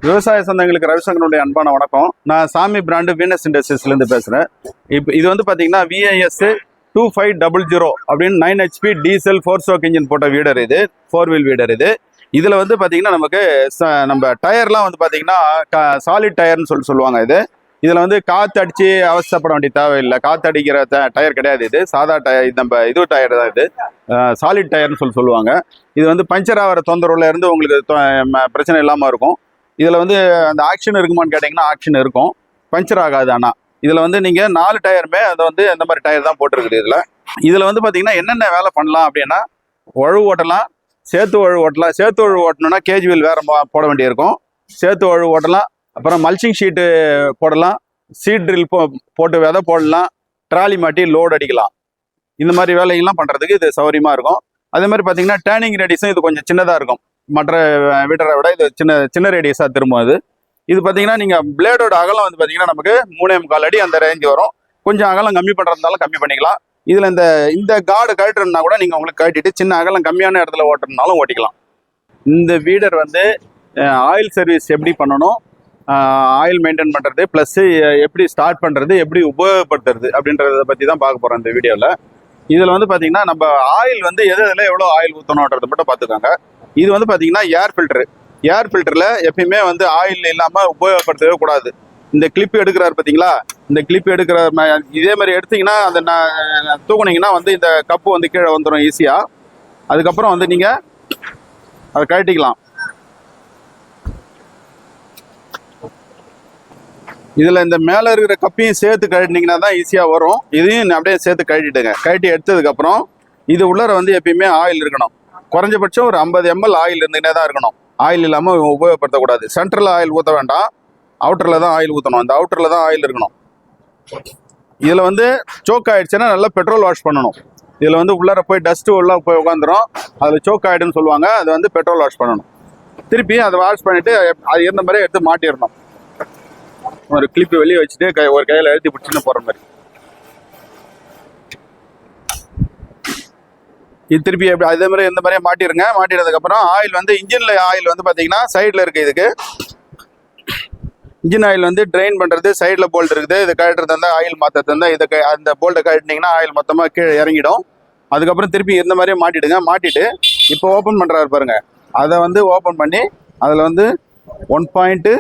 விவசாய சொந்தங்களுக்கு ரவிசங்கருடைய அன்பான வணக்கம். நான் சாமி பிராண்டு வீனஸ் இண்டஸ்ட்ரீஸ்லேருந்து பேசுகிறேன். இப்போ இது வந்து பார்த்தீங்கன்னா VIS 2500 அப்படின்னு 9 HP டீசல் 4 ஸ்ட்ரோக் இன்ஜின் போட்ட வீடர். இது 4 வீல் வீடர். இதில் வந்து பார்த்தீங்கன்னா நமக்கு நம்ம டயர்லாம் வந்து பார்த்தீங்கன்னா சாலிட் டயர்னு சொல்லுவாங்க. இதில் வந்து காற்று அடித்து அவசரப்பட வேண்டிய தேவையில்லை. காற்று அடிக்கிற டயர் கிடையாது. இது சாதா டயர், நம்ம இது டயர் தான். இது சாலிட் டயர்னு சொல்லுவாங்க. இது வந்து பஞ்சர் ஆகிற தொந்தரவுல இருந்து உங்களுக்கு பிரச்சனை இல்லாமல் இருக்கும். இதில் வந்து அந்த ஆக்ஷன் இருக்குமான்னு கேட்டிங்கன்னா ஆக்ஷன் இருக்கும், பஞ்சர் ஆகாது. ஆனால் இதில் வந்து நீங்கள் 4 டயருமே அதை வந்து இந்த மாதிரி டயர் தான் போட்டிருக்குது. இதில் வந்து பார்த்தீங்கன்னா என்னென்ன வேலை பண்ணலாம் அப்படின்னா, உழவு ஓட்டலாம், சேத்து உழவு ஓட்டலாம். சேத்து உழவு ஓட்டணும்னா கேஜ் வீல் வேறு போட வேண்டியிருக்கும். சேத்து உழவு ஓட்டலாம். அப்புறம் மல்ச்சிங் ஷீட்டு போடலாம், சீட் ட்ரில் போட்டு விதை போடலாம், ட்ராலி மாட்டி லோடு அடிக்கலாம். இந்த மாதிரி வேலைகள்லாம் பண்ணுறதுக்கு இது சௌகரியமாக இருக்கும். அதே மாதிரி பார்த்தீங்கன்னா டேர்னிங் ரேடியஸும் இது கொஞ்சம் சின்னதாக இருக்கும். மற்ற வீட்டரை விட இது சின்ன ரேடியஸாக திரும்பும். இது பார்த்தீங்கன்னா நீங்கள் பிளேடோட அகலம் வந்து பார்த்தீங்கன்னா நமக்கு 3.25 அடி அந்த ரேஞ்சு வரும். கொஞ்சம் அகலம் கம்மி பண்ணுறதுனாலும் கம்மி பண்ணிக்கலாம். இதில் இந்த கார்டு கழட்டுறதுனா கூட நீங்கள் உங்களுக்கு கழட்டிட்டு சின்ன அகலம் கம்மியான இடத்துல ஓட்டுறதுனாலும் ஓட்டிக்கலாம். இந்த வீடர் வந்து ஆயில் சர்வீஸ் எப்படி பண்ணணும், ஆயில் மெயின்டைன் பண்ணுறது, ப்ளஸ்ஸு எப்படி ஸ்டார்ட் பண்ணுறது, எப்படி உபயோகப்படுத்துறது அப்படின்றத பற்றி தான் பார்க்க போகிறோம் இந்த வீடியோவில். இதில் வந்து பார்த்தீங்கன்னா நம்ம ஆயில் வந்து எதில் எவ்வளோ ஆயில் ஊற்றணுன்றதை மட்டும் பார்த்துக்கோங்க. இது வந்து பார்த்தீங்கன்னா ஏர் ஃபில்டரில் எப்பயுமே வந்து ஆயில் இல்லாமல் உபயோகப்படுத்தவே கூடாது. இந்த கிளிப் எடுக்கிறாரு பார்த்தீங்களா, இந்த கிளிப் எடுக்கிற இதே மாதிரி எடுத்தீங்கன்னா அதை தூக்குனீங்கன்னா வந்து இந்த கப்பு வந்து கீழே வந்துடும் ஈஸியாக. அதுக்கப்புறம் வந்து நீங்கள் அதை கழட்டிக்கலாம். இதில் இந்த மேலே இருக்கிற கப்பையும் சேர்த்து கழட்டினீங்கன்னா தான் ஈஸியாக வரும். இதையும் அப்படியே சேர்த்து கழட்டிட்டுங்க. கழட்டி எடுத்ததுக்கப்புறம் இது உள்ளர வந்து எப்பயுமே ஆயில் இருக்கணும். குறைஞ்சபட்சம் ஒரு 50 ml ஆயில் இருந்துக்கிட்டே தான் இருக்கணும். ஆயில் இல்லாமல் உபயோகப்படுத்தக்கூடாது. சென்ட்ரலில் ஆயில் ஊற்ற வேண்டாம், அவுட்டரில் தான் ஆயில் ஊற்றணும். அந்த அவுட்டரில் தான் ஆயில் இருக்கணும். இதில் வந்து சோக் ஆகிடுச்சுன்னா நல்லா பெட்ரோல் வாஷ் பண்ணணும். இதில் வந்து உள்ளர போய் டஸ்ட்டு உள்ள போய் உட்காந்துரும். அதில் சோக் ஆகிடுன்னு சொல்லுவாங்க. அது வந்து பெட்ரோல் வாஷ் பண்ணணும். திருப்பி அதை வாஷ் பண்ணிவிட்டு அது இருந்த மாதிரி எடுத்து மாட்டிடணும். ஒரு கிளிப்பு வெளியே வச்சுட்டு ஒரு கையில் எழுதி பிடிச்சின்னு போகிற மாதிரி. இது திருப்பி எப்படி அதே மாதிரி இந்த மாதிரியே மாட்டிடுங்க. மாட்டினதுக்கப்புறம் ஆயில் வந்து இன்ஜினில் ஆயில் வந்து பார்த்தீங்கன்னா சைடில் இருக்குது. இதுக்கு இன்ஜின் ஆயில் வந்து ட்ரெயின் பண்ணுறது சைடில் போல்ட் இருக்குது. இது கழட்டுறது இருந்தால் ஆயில் மாற்றது இருந்தால் இதை அந்த போல்ட்டை கழட்டினீங்கன்னா ஆயில் மொத்தமாக கீழே இறங்கிடும். அதுக்கப்புறம் திருப்பி இந்த மாதிரியே மாட்டிடுங்க. மாட்டிட்டு இப்போ ஓப்பன் பண்ணுறாரு பாருங்கள், அதை வந்து ஓப்பன் பண்ணி அதில் வந்து 1.6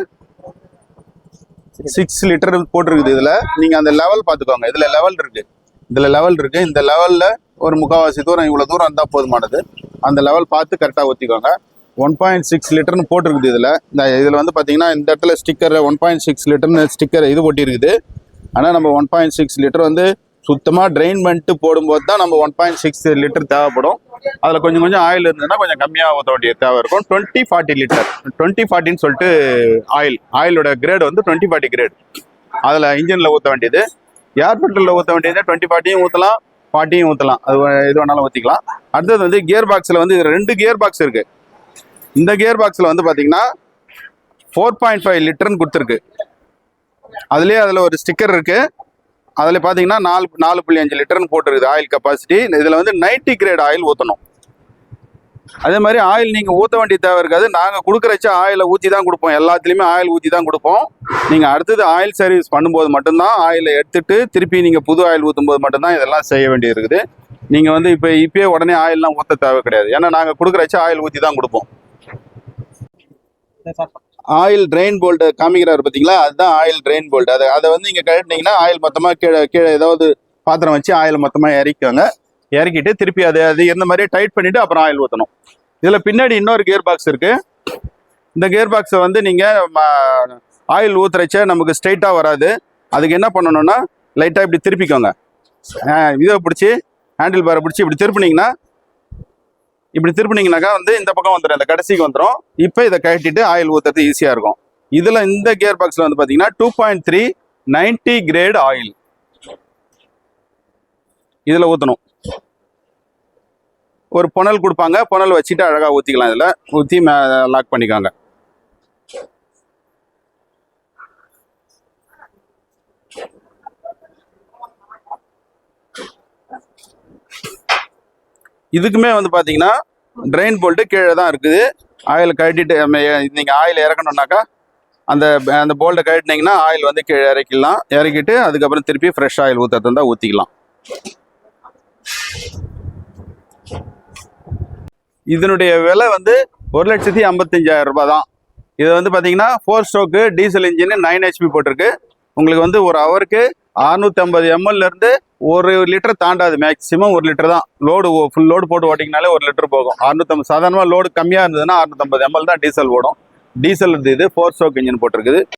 லிட்டர் போட்டிருக்குது. இதில் நீங்கள் அந்த லெவல் பார்த்துக்கோங்க. இதில் லெவல் இருக்குது. இந்த லெவலில் ஒரு முக்கால்வாசி தூரம், இவ்வளோ தூரம் இருந்தால் போதுமானது. அந்த லெவல் பார்த்து கரெக்டாக ஊற்றிக்கோங்க. 1.6 லிட்டர்னு போட்டிருக்குது. இதில் வந்து பார்த்தீங்கன்னா இந்த இடத்துல ஸ்டிக்கர் 1.6 லிட்டர்னு ஸ்டிக்கர் இது ஒட்டியிருக்குது. ஆனால் நம்ம 1.6 லிட்டர் வந்து சுத்தமாக ட்ரெயின் பண்ணிட்டு போடும்போது தான் நம்ம 1.6 லிட்டர் தேவைப்படும். அதில் கொஞ்சம் ஆயில் இருந்ததுன்னா கொஞ்சம் கம்மியாக ஊற்ற வேண்டிய தேவை இருக்கும். 20-40 லிட்டர், 20-40ன்னு சொல்லிட்டு ஆயிலோட கிரேடு வந்து 20-40 கிரேடு. அதில் இன்ஜினில் ஊற்ற வேண்டியது. ஏர் ஃபில்டரில் ஊற்ற வேண்டியது 20-40யும் ஊற்றலாம், 40யும் ஊற்றலாம். அது எது வேணாலும் ஊற்றிக்கலாம். அடுத்தது வந்து கியர் பாக்ஸில் வந்து இது 2 கியர் பாக்ஸ் இருக்குது. இந்த கியர் பாக்ஸில் வந்து பார்த்தீங்கன்னா 4.5 லிட்டர்னு கொடுத்துருக்கு. அதில் ஒரு ஸ்டிக்கர் இருக்குது. அதில் பார்த்தீங்கன்னா 4.5 லிட்டர்னு போட்டிருக்குது ஆயில் கெப்பாசிட்டி. இதில் வந்து 90 கிரேட் ஆயில் ஊற்றணும். அதே மாதிரி ஆயில் நீங்கள் ஊற்ற வேண்டிய தேவை இருக்காது. நாங்கள் கொடுக்குறச்ச ஆயிலை ஊற்றி தான் கொடுப்போம். எல்லாத்துலேயுமே ஆயில் ஊற்றி தான் கொடுப்போம். நீங்கள் அடுத்தது ஆயில் சர்வீஸ் பண்ணும்போது மட்டும்தான் ஆயிலை எடுத்துட்டு திருப்பி நீங்கள் புது ஆயில் ஊற்றும் போது மட்டும்தான் இதெல்லாம் செய்ய வேண்டியது இருக்குது. நீங்கள் வந்து இப்போயே உடனே ஆயிலெலாம் ஊற்ற தேவை கிடையாது. ஏன்னா நாங்கள் கொடுக்குறச்ச ஆயில் ஊற்றி தான் கொடுப்போம். ஆயில் ட்ரெயின் போல்ட்டு காமிக்கிறாரு பார்த்தீங்களா, அதுதான் ஆயில் ட்ரெயின் போல்ட். அதை வந்து நீங்கள் கழட்டினீங்கன்னா ஆயில் மொத்தமாக கீழே ஏதாவது பாத்திரம் வச்சு ஆயில் மொத்தமாக இறக்கிட்டு திருப்பி அது இருந்த மாதிரியே டைட் பண்ணிவிட்டு அப்புறம் ஆயில் ஊற்றணும். இதில் பின்னாடி இன்னொரு கியர் பாக்ஸ் இருக்குது. இந்த கியர் பாக்ஸை வந்து நீங்கள் ஆயில் ஊற்றுறச்ச நமக்கு ஸ்ட்ரைட்டாக வராது. அதுக்கு என்ன பண்ணணும்னா லைட்டாக இப்படி திருப்பிக்கோங்க. இதை பிடிச்சி ஹேண்டில் பாரை பிடிச்சி இப்படி திருப்பினீங்கனாக்கா வந்து இந்த பக்கம் வந்துடும், இந்த கடைசிக்கு வந்துடும். இப்போ இதை கழட்டிட்டு ஆயில் ஊற்றுறது ஈஸியாக இருக்கும். இதில் இந்த கியர் பாக்ஸில் வந்து பார்த்தீங்கன்னா 2.3 90 கிரேட் ஆயில் இதில் ஊற்றணும். ஒரு புனல் கொடுப்பாங்க, புனல் வச்சுட்டு அழகாக ஊற்றிக்கலாம். இதில் ஊற்றி லாக் பண்ணிக்காங்க. இதுக்குமே வந்து பார்த்தீங்கன்னா ட்ரெயின் போல்ட்டு கீழே தான் இருக்குது. ஆயில் கழட்டிட்டு நீங்கள் ஆயில் இறக்கணுன்னாக்கா அந்த அந்த போல்ட்டை கழட்டினீங்கன்னா ஆயில் வந்து கீழே இறக்கிடலாம். இறக்கிட்டு அதுக்கப்புறம் திருப்பி ஃப்ரெஷ் ஆயில் ஊற்றுறது இருந்தால் ஊற்றிக்கலாம். இதனுடைய விலை வந்து 1,55,000 ரூபாய் தான். இது வந்து பார்த்தீங்கன்னா 4 ஸ்ட்ரோக்கு டீசல் இன்ஜின் 9 HP போட்டிருக்கு. உங்களுக்கு வந்து ஒரு ஹவருக்கு 650 ml இருந்து 1 லிட்டர் தாண்டாது. மேக்ஸிமம் 1 லிட்டர் தான். லோடு ஃபுல் லோடு போட்டு ஓட்டிங்கனாலே 1 லிட்டர் போகும். 650 சாதாரணமாக லோடு கம்மியாக இருந்ததுன்னா 650 ml தான் டீசல் ஓடும். டீசல் இது 4 ஸ்ட்ரோக் இன்ஜின் போட்டிருக்குது.